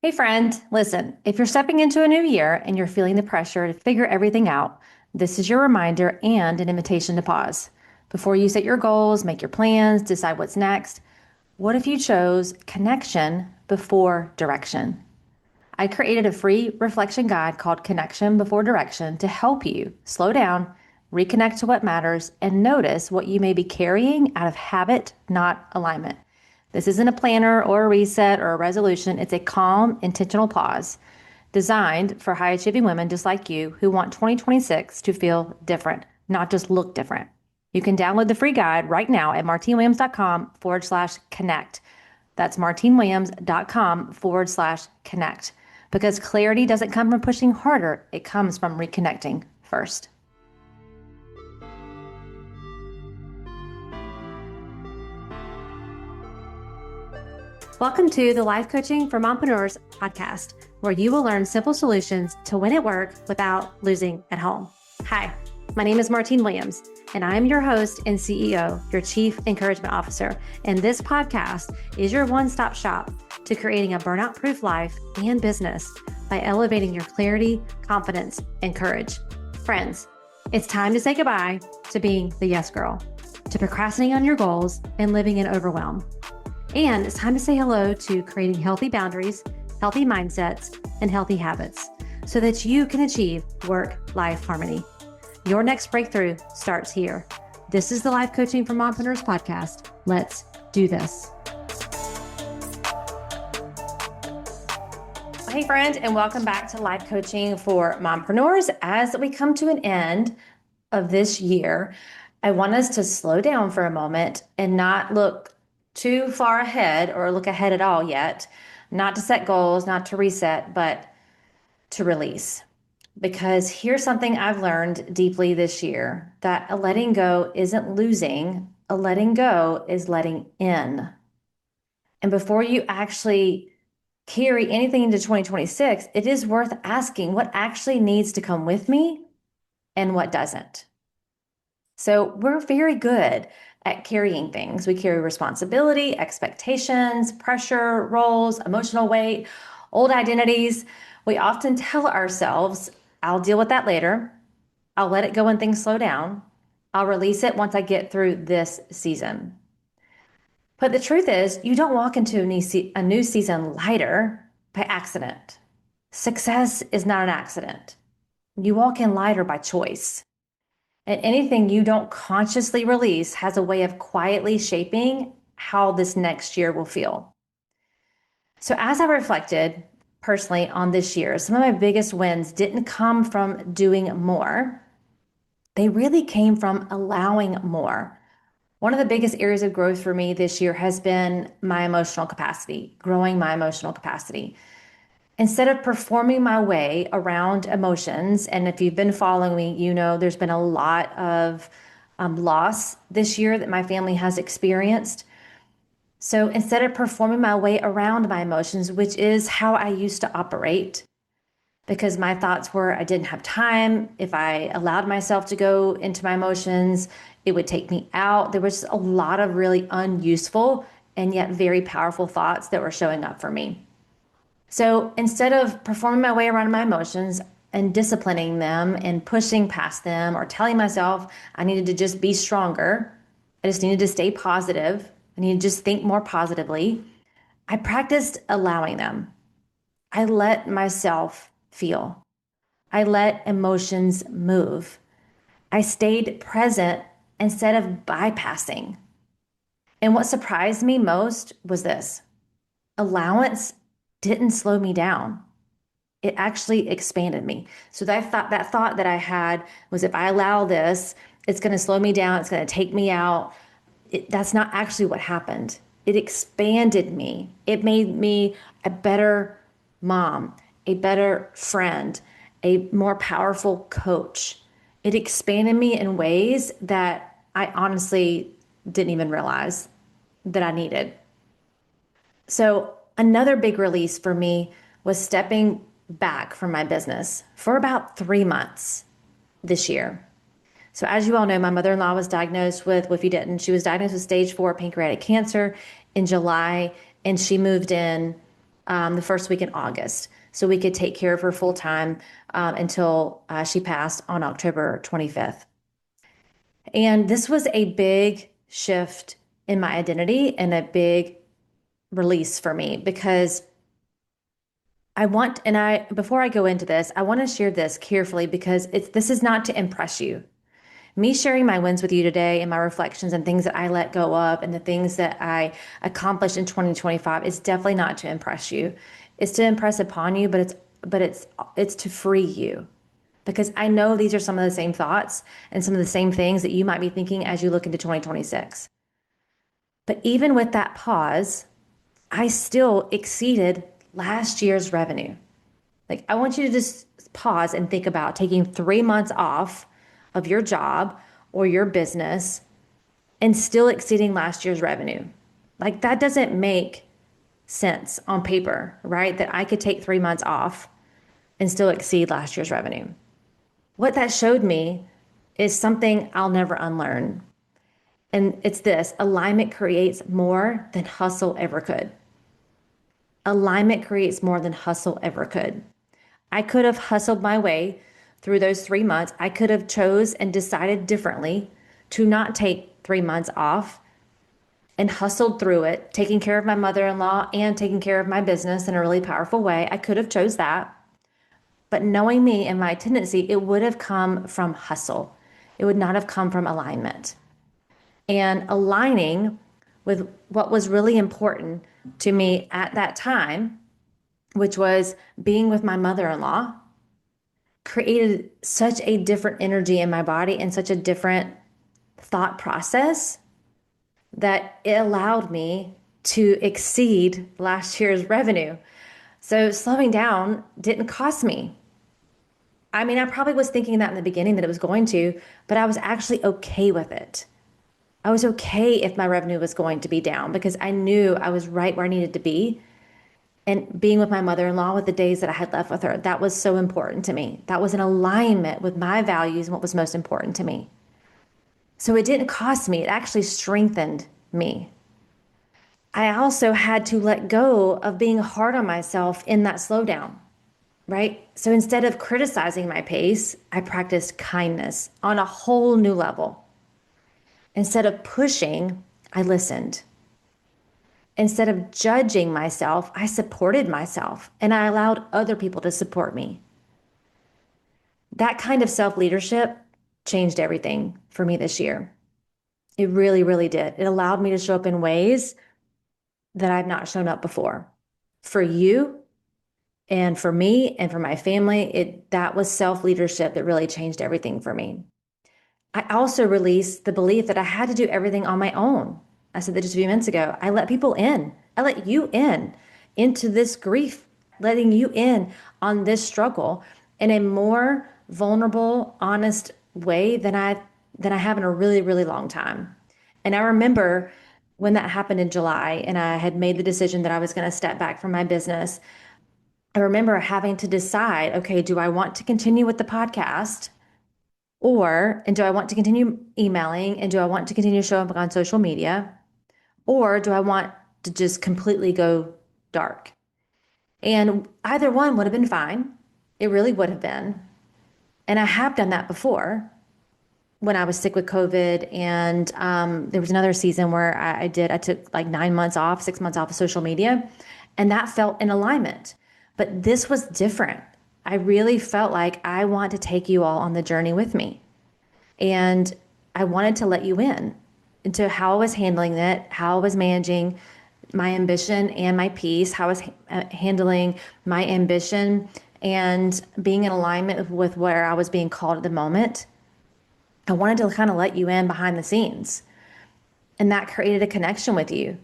Hey friend, listen, if you're stepping into a new year and you're feeling the pressure to figure everything out, this is your reminder and an invitation to pause. Before you set your goals, make your plans, decide what's next, what if you chose connection before direction? I created a free reflection guide called Connection Before Direction to help you slow down, reconnect to what matters, and notice what you may be carrying out of habit, not alignment. This isn't a planner or a reset or a resolution. It's a calm, intentional pause designed for high achieving women just like you who want 2026 to feel different, not just look different. You can download the free guide right now at martinewilliams.com/connect. That's martinewilliams.com/connect. Because clarity doesn't come from pushing harder, it comes from reconnecting first. Welcome to the Life Coaching for Mompreneurs podcast, where you will learn simple solutions to win at work without losing at home. Hi, my name is Martine Williams, and I am your host and CEO, your Chief Encouragement Officer. And this podcast is your one-stop shop to creating a burnout-proof life and business by elevating your clarity, confidence, and courage. Friends, it's time to say goodbye to being the yes girl, to procrastinating on your goals and living in overwhelm. And it's time to say hello to creating healthy boundaries, healthy mindsets, and healthy habits so that you can achieve work-life harmony. Your next breakthrough starts here. This is the Life Coaching for Mompreneurs podcast. Let's do this. Hey friend, and welcome back to Life Coaching for Mompreneurs. As we come to an end of this year, I want us to slow down for a moment and not look too far ahead or look ahead at all yet, not to set goals, not to reset, but to release. Because here's something I've learned deeply this year, that a letting go isn't losing, a letting go is letting in. And before you actually carry anything into 2026, it is worth asking what actually needs to come with me and what doesn't. So we're very good at carrying things. We carry responsibility, expectations, pressure, roles, emotional weight, old identities. We often tell ourselves, I'll deal with that later. I'll let it go when things slow down. I'll release it once I get through this season. But the truth is, you don't walk into a new season lighter by accident. Success is not an accident. You walk in lighter by choice. And anything you don't consciously release has a way of quietly shaping how this next year will feel. So as I reflected personally on this year, some of my biggest wins didn't come from doing more. They really came from allowing more. One of the biggest areas of growth for me this year has been my emotional capacity, growing my emotional capacity. Instead of performing my way around emotions, and if you've been following me, you know there's been a lot of loss this year that my family has experienced. So instead of performing my way around my emotions, which is how I used to operate, because my thoughts were I didn't have time. If I allowed myself to go into my emotions, it would take me out. There was a lot of really unuseful and yet very powerful thoughts that were showing up for me. So instead of performing my way around my emotions and disciplining them and pushing past them or telling myself I needed to just be stronger, I just needed to stay positive, I needed to just think more positively, I practiced allowing them. I let myself feel. I let emotions move. I stayed present instead of bypassing. And what surprised me most was this: allowance didn't slow me down. It actually expanded me. So that thought that I had was, if I allow this, it's going to slow me down. It's going to take me out. That's not actually what happened. It expanded me. It made me a better mom, a better friend, a more powerful coach. It expanded me in ways that I honestly didn't even realize that I needed. So another big release for me was stepping back from my business for about 3 months this year. So as you all know, my mother-in-law was diagnosed with, well, if you didn't, she was diagnosed with stage 4 pancreatic cancer in July, and she moved in the first week in August, so we could take care of her full time until she passed on October 25th. And this was a big shift in my identity and a big release for me, because before I go into this, I want to share this carefully, because this is not to impress you. Me sharing my wins with you today and my reflections and things that I let go of and the things that I accomplished in 2025 is definitely not to impress you. It's to impress upon you, but it's to free you. Because I know these are some of the same thoughts and some of the same things that you might be thinking as you look into 2026. But even with that pause, I still exceeded last year's revenue. Like, I want you to just pause and think about taking 3 months off of your job or your business and still exceeding last year's revenue. Like, that doesn't make sense on paper, right? That I could take 3 months off and still exceed last year's revenue. What that showed me is something I'll never unlearn. And it's this: alignment creates more than hustle ever could. Alignment creates more than hustle ever could. I could have hustled my way through those 3 months. I could have chose and decided differently to not take 3 months off and hustled through it, taking care of my mother-in-law and taking care of my business in a really powerful way. I could have chose that. But knowing me and my tendency, it would have come from hustle. It would not have come from alignment. And aligning with what was really important to me at that time, which was being with my mother-in-law, created such a different energy in my body and such a different thought process that it allowed me to exceed last year's revenue. So slowing down didn't cost me. I mean, I probably was thinking that in the beginning that it was going to, but I was actually okay with it. I was okay if my revenue was going to be down, because I knew I was right where I needed to be. And being with my mother-in-law with the days that I had left with her, that was so important to me. That was in alignment with my values and what was most important to me. So it didn't cost me. It actually strengthened me. I also had to let go of being hard on myself in that slowdown, right? So instead of criticizing my pace, I practiced kindness on a whole new level. Instead of pushing, I listened. Instead of judging myself, I supported myself, and I allowed other people to support me. That kind of self-leadership changed everything for me this year. It really, really did. It allowed me to show up in ways that I've not shown up before. For you and for me and for my family, that was self-leadership that really changed everything for me. I also released the belief that I had to do everything on my own. I said that just a few minutes ago. I let people in. I let you in into this grief, letting you in on this struggle in a more vulnerable, honest way than I have in a really, really long time. And I remember when that happened in July and I had made the decision that I was going to step back from my business. I remember having to decide, okay, do I want to continue with the podcast? And do I want to continue emailing? And do I want to continue showing up on social media? Or do I want to just completely go dark? And either one would have been fine. It really would have been. And I have done that before when I was sick with COVID. And there was another season where I took like 9 months off, 6 months off of social media. And that felt in alignment. But this was different. I really felt like I want to take you all on the journey with me. And I wanted to let you in into how I was handling it, how I was managing my ambition and my peace, how I was handling my ambition and being in alignment with where I was being called at the moment. I wanted to kind of let you in behind the scenes. And that created a connection with you.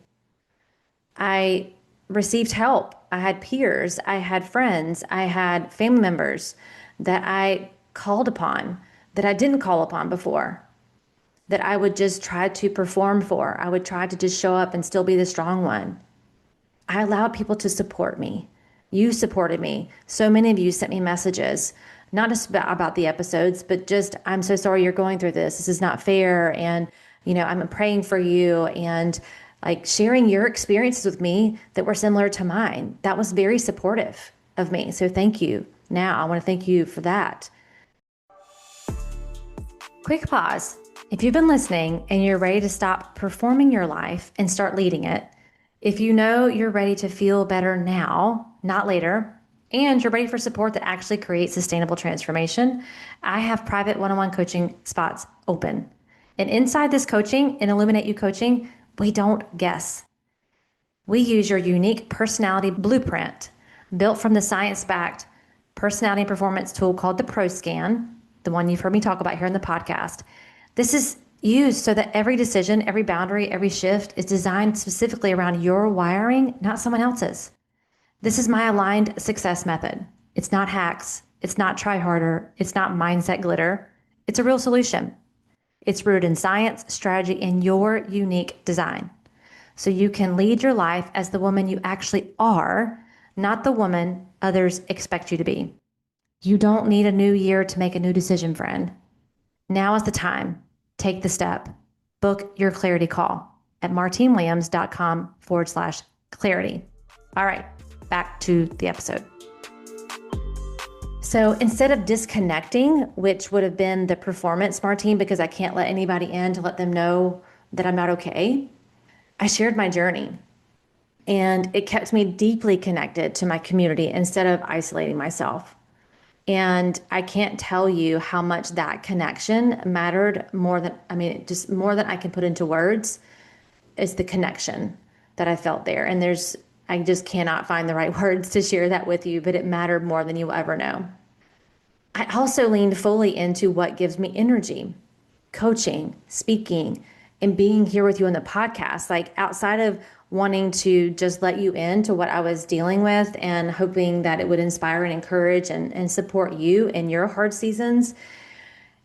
I received help. I had peers, I had friends, I had family members that I called upon that I didn't call upon before, that I would just try to perform for. I would try to just show up and still be the strong one. I allowed people to support me. You supported me. So many of you sent me messages, not just about the episodes, but just, I'm so sorry you're going through this. This is not fair. And, I'm praying for you. And like sharing your experiences with me that were similar to mine. That was very supportive of me. So thank you. Now I want to thank you for that. Quick pause. If you've been listening and you're ready to stop performing your life and start leading it, if you know you're ready to feel better now, not later, and you're ready for support that actually creates sustainable transformation, I have private one-on-one coaching spots open. And inside this coaching, in Illuminate You coaching, we don't guess. We use your unique personality blueprint built from the science-backed personality and performance tool called the ProScan, the one you've heard me talk about here in the podcast. This is used so that every decision, every boundary, every shift is designed specifically around your wiring, not someone else's. This is my aligned success method. It's not hacks. It's not try harder. It's not mindset glitter. It's a real solution. It's rooted in science, strategy, and your unique design. So you can lead your life as the woman you actually are, not the woman others expect you to be. You don't need a new year to make a new decision, friend. Now is the time. Take the step. Book your clarity call at martinewilliams.com/clarity. All right, back to the episode. So instead of disconnecting, which would have been the performance Martine, because I can't let anybody in to let them know that I'm not okay, I shared my journey. And it kept me deeply connected to my community instead of isolating myself. And I can't tell you how much that connection mattered more than, just more than I can put into words is the connection that I felt there. And I just cannot find the right words to share that with you, but it mattered more than you'll ever know. I also leaned fully into what gives me energy, coaching, speaking, and being here with you on the podcast. Like outside of wanting to just let you into what I was dealing with and hoping that it would inspire and encourage and support you in your hard seasons,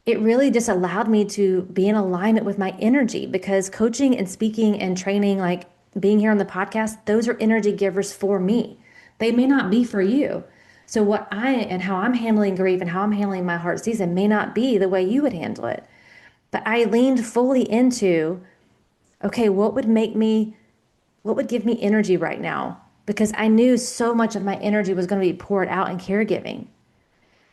it really just allowed me to be in alignment with my energy, because coaching and speaking and training, like being here on the podcast, those are energy givers for me. They may not be for you. So what how I'm handling grief and how I'm handling my hard season may not be the way you would handle it. But I leaned fully into, okay, what would give me energy right now? Because I knew so much of my energy was going to be poured out in caregiving.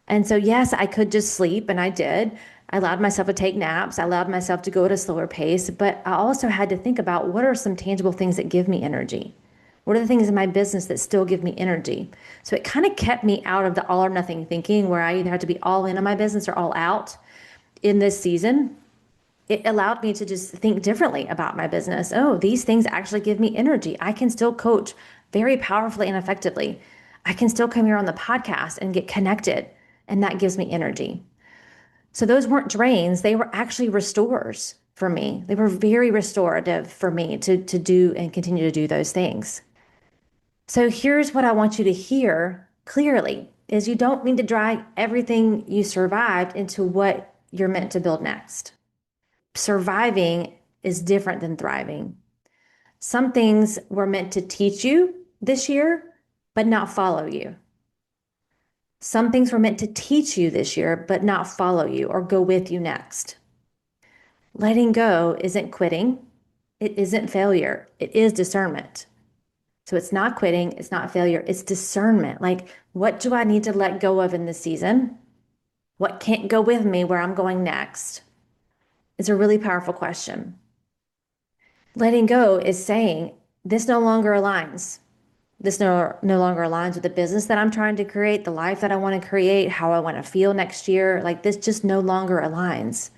And so, yes, I could just sleep, and I did. I allowed myself to take naps. I allowed myself to go at a slower pace. But I also had to think about, what are some tangible things that give me energy? What are the things in my business that still give me energy? So it kind of kept me out of the all or nothing thinking, where I either had to be all in on my business or all out in this season. It allowed me to just think differently about my business. Oh, these things actually give me energy. I can still coach very powerfully and effectively. I can still come here on the podcast and get connected, and that gives me energy. So those weren't drains. They were actually restorers for me. They were very restorative for me to do and continue to do those things. So here's what I want you to hear clearly, is you don't need to drag everything you survived into what you're meant to build next. Surviving is different than thriving. Some things were meant to teach you this year, but not follow you. Some things were meant to teach you this year, but not follow you or go with you next. Letting go isn't quitting. It isn't failure. It is discernment. So it's not quitting. It's not failure. It's discernment. Like, what do I need to let go of in this season? What can't go with me where I'm going next? It's a really powerful question. Letting go is saying, this no longer aligns. This no longer aligns with the business that I'm trying to create, the life that I want to create, how I want to feel next year. Like, this just no longer aligns.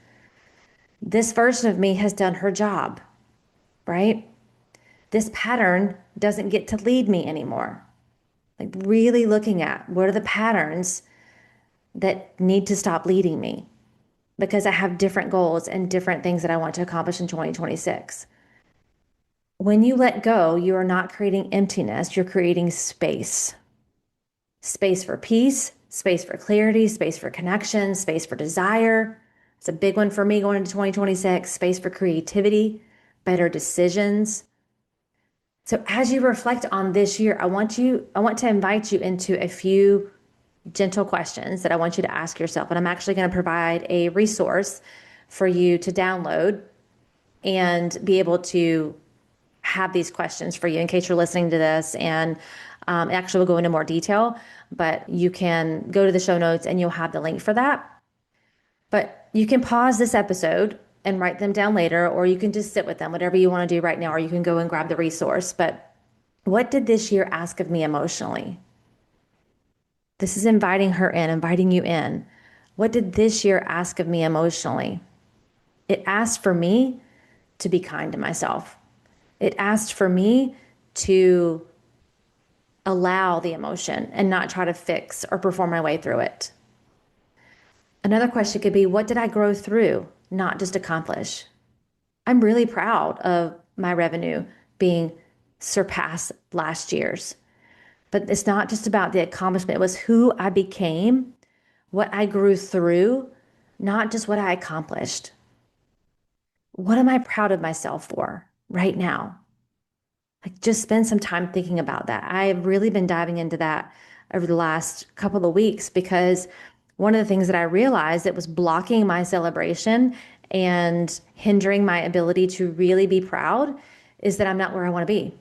This version of me has done her job, right? This pattern doesn't get to lead me anymore. Like, really looking at, what are the patterns that need to stop leading me? Because I have different goals and different things that I want to accomplish in 2026. When you let go, you are not creating emptiness, you're creating space. Space for peace, space for clarity, space for connection, space for desire. It's a big one for me going into 2026. Space for creativity, better decisions. So as you reflect on this year, I want to invite you into a few gentle questions that I want you to ask yourself. And I'm actually going to provide a resource for you to download and be able to have these questions for you in case you're listening to this. And actually, we'll go into more detail, but you can go to the show notes and you'll have the link for that. But you can pause this episode and write them down later, or you can just sit with them, whatever you want to do right now, or you can go and grab the resource. But what did this year ask of me emotionally? This is inviting her in, inviting you in. What did this year ask of me emotionally? It asked for me to be kind to myself. It asked for me to allow the emotion and not try to fix or perform my way through it. Another question could be, what did I grow through, not just accomplish? I'm really proud of my revenue being surpassed last year's. But it's not just about the accomplishment. It was who I became, what I grew through, not just what I accomplished. What am I proud of myself for right now? Like, just spend some time thinking about that. I've really been diving into that over the last couple of weeks, because one of the things that I realized that was blocking my celebration and hindering my ability to really be proud is that I'm not where I want to be,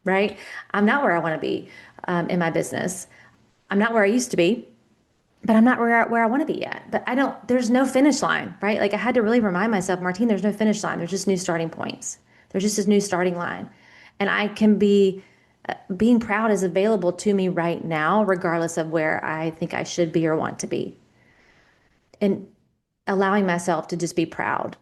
right? I'm not where I want to be in my business. I'm not where I used to be, but I'm not where I want to be yet. But there's no finish line, right? Like, I had to really remind myself, Martine, there's no finish line. There's just new starting points. There's just a new starting line. And I can being proud is available to me right now, regardless of where I think I should be or want to be. And allowing myself to just be proud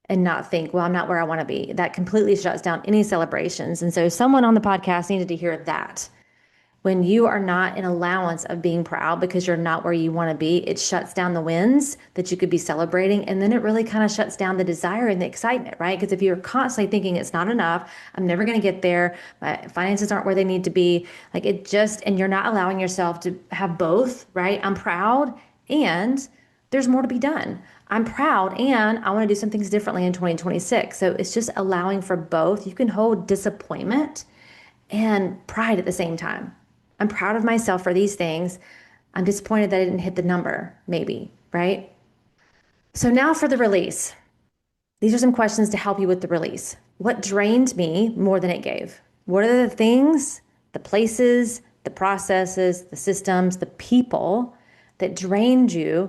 and not think, well, I'm not where I want to be. That completely shuts down any celebrations. And so someone on the podcast needed to hear that. When you are not in allowance of being proud because you're not where you want to be, it shuts down the wins that you could be celebrating. And then it really kind of shuts down the desire and the excitement, right? Because if you're constantly thinking it's not enough, I'm never going to get there, my finances aren't where they need to be, like and you're not allowing yourself to have both, right? I'm proud and there's more to be done. I'm proud and I want to do some things differently in 2026. So it's just allowing for both. You can hold disappointment and pride at the same time. I'm proud of myself for these things. I'm disappointed that I didn't hit the number, maybe, right? So now for the release. These are some questions to help you with the release. What drained me more than it gave? What are the things, the places, the processes, the systems, the people that drained you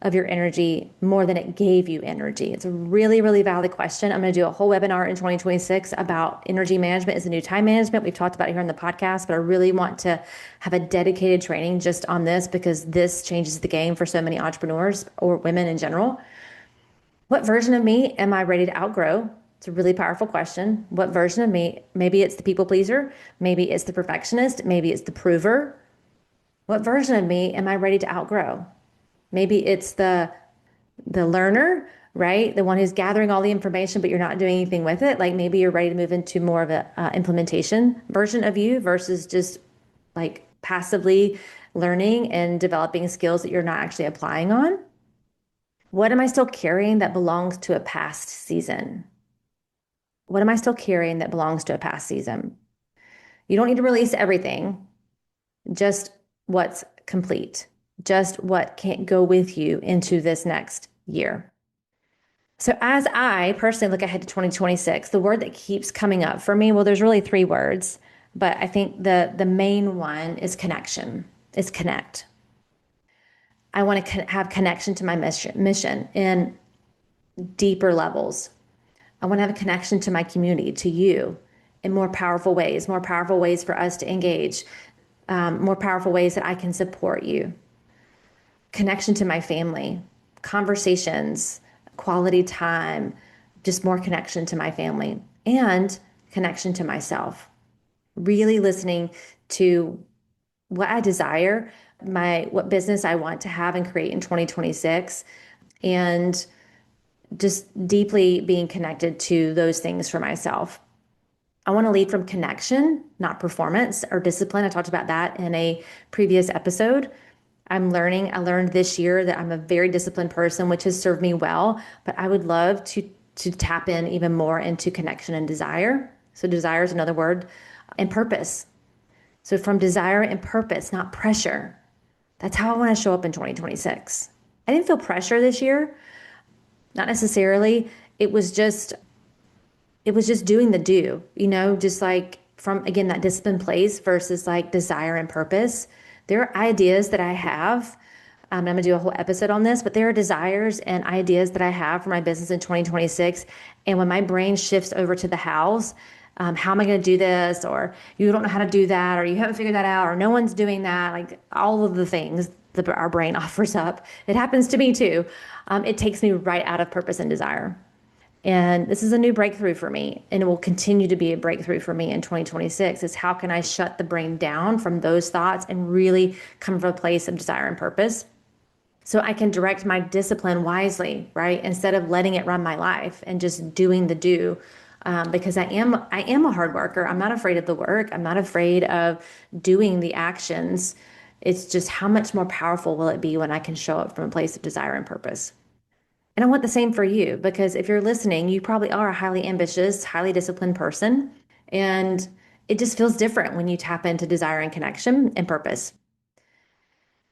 of your energy more than it gave you energy? It's a really, really valid question. I'm going to do a whole webinar in 2026 about energy management is the new time management. We've talked about it here on the podcast, but I really want to have a dedicated training just on this, because this changes the game for so many entrepreneurs or women in general. What version of me am I ready to outgrow? It's a really powerful question. What version of me? Maybe it's the people pleaser. Maybe it's the perfectionist. Maybe it's the prover. What version of me am I ready to outgrow? Maybe it's the learner, right? The one who's gathering all the information, but you're not doing anything with it. Like, maybe you're ready to move into more of a implementation version of you versus just like passively learning and developing skills that you're not actually applying on. What am I still carrying that belongs to a past season? What am I still carrying that belongs to a past season? You don't need to release everything, just what's complete, just what can't go with you into this next year. So as I personally look ahead to 2026, the word that keeps coming up for me, well, there's really three words, but I think the main one is connection. It's connect. I want to have connection to my mission in deeper levels. I want to have a connection to my community, to you, in more powerful ways for us to engage, more powerful ways that I can support you. Connection to my family, conversations, quality time, just more connection to my family, and connection to myself. Really listening to what I desire, what business I want to have and create in 2026, and just deeply being connected to those things for myself. I want to lead from connection, not performance or discipline. I talked about that in a previous episode. I learned this year that I'm a very disciplined person, which has served me well, but I would love to tap in even more into connection and desire. So desire is another word, and purpose. So from desire and purpose, not pressure. That's how I want to show up in 2026. I didn't feel pressure this year. Not necessarily. It was just it was just doing the do, just like from, again, that disciplined place versus like desire and purpose. There are ideas that I have. I'm going to do a whole episode on this, but there are desires and ideas that I have for my business in 2026. And when my brain shifts over to the hows, how am I going to do this? Or you don't know how to do that, or you haven't figured that out, or no one's doing that. Like all of the things that our brain offers up. It happens to me too. It takes me right out of purpose and desire. And this is a new breakthrough for me, and it will continue to be a breakthrough for me in 2026 is how can I shut the brain down from those thoughts and really come from a place of desire and purpose so I can direct my discipline wisely, right? Instead of letting it run my life and just doing the do. Because I am a hard worker. I'm not afraid of the work. I'm not afraid of doing the actions. It's just how much more powerful will it be when I can show up from a place of desire and purpose. And I want the same for you, because if you're listening, you probably are a highly ambitious, highly disciplined person. And it just feels different when you tap into desire and connection and purpose.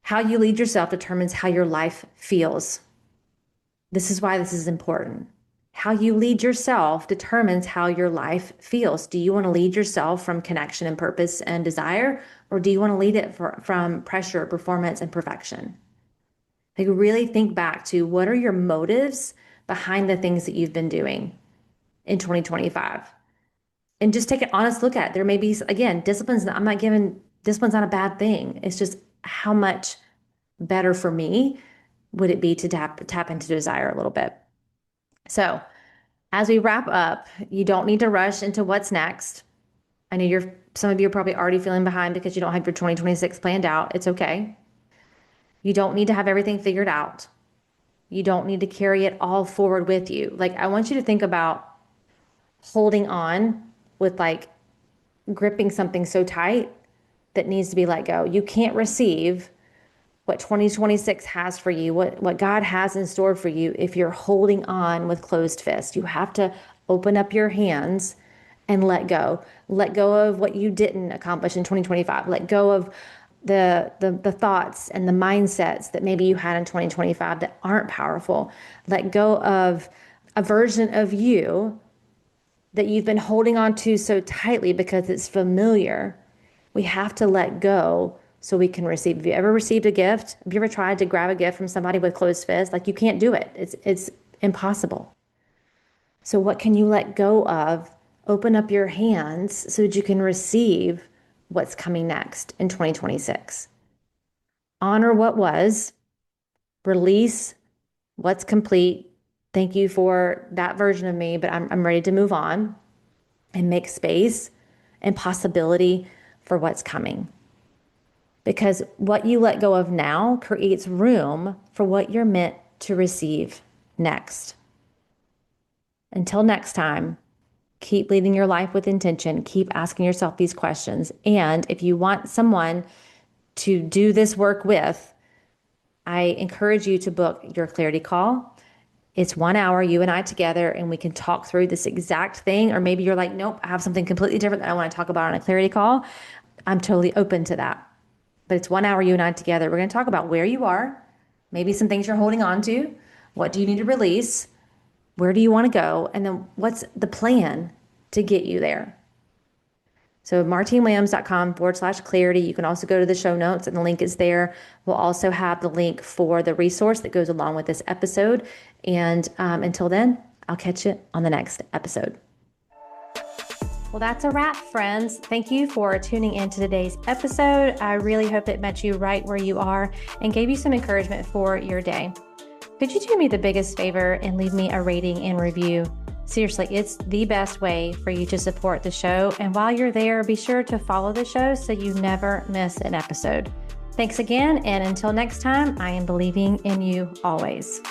How you lead yourself determines how your life feels. This is why this is important. How you lead yourself determines how your life feels. Do you want to lead yourself from connection and purpose and desire, or do you want to lead it from pressure, performance, and perfection? Like really think back to what are your motives behind the things that you've been doing in 2025, and just take an honest look at it. There may be, again, discipline's not a bad thing. It's just how much better for me would it be to tap into desire a little bit. So as we wrap up, you don't need to rush into what's next. I know some of you are probably already feeling behind because you don't have your 2026 planned out. It's okay. You don't need to have everything figured out. You don't need to carry it all forward with you. Like, I want you to think about holding on with like gripping something so tight that needs to be let go. You can't receive what 2026 has for you, what God has in store for you, if you're holding on with closed fists. You have to open up your hands and let go. Let go of what you didn't accomplish in 2025. Let go of the thoughts and the mindsets that maybe you had in 2025 that aren't powerful. Let go of a version of you that you've been holding on to so tightly because it's familiar. We have to let go so we can receive. Have you ever received a gift? Have you ever tried to grab a gift from somebody with closed fists? Like, you can't do it. It's impossible. So what can you let go of? Open up your hands so that you can receive what's coming next in 2026. Honor what was, release what's complete. Thank you for that version of me, but I'm ready to move on and make space and possibility for what's coming. Because what you let go of now creates room for what you're meant to receive next. Until next time, keep leading your life with intention. Keep asking yourself these questions. And if you want someone to do this work with, I encourage you to book your clarity call. It's 1 hour, you and I together, and we can talk through this exact thing. Or maybe you're like, nope, I have something completely different that I want to talk about on a clarity call. I'm totally open to that. But it's 1 hour, you and I together. We're going to talk about where you are, maybe some things you're holding on to. What do you need to release? Where do you want to go? And then what's the plan to get you there? So martinewilliams.com/clarity. You can also go to the show notes and the link is there. We'll also have the link for the resource that goes along with this episode. And until then, I'll catch you on the next episode. Well, that's a wrap, friends. Thank you for tuning in to today's episode. I really hope it met you right where you are and gave you some encouragement for your day. Could you do me the biggest favor and leave me a rating and review? Seriously, it's the best way for you to support the show. And while you're there, be sure to follow the show so you never miss an episode. Thanks again. And until next time, I am believing in you always.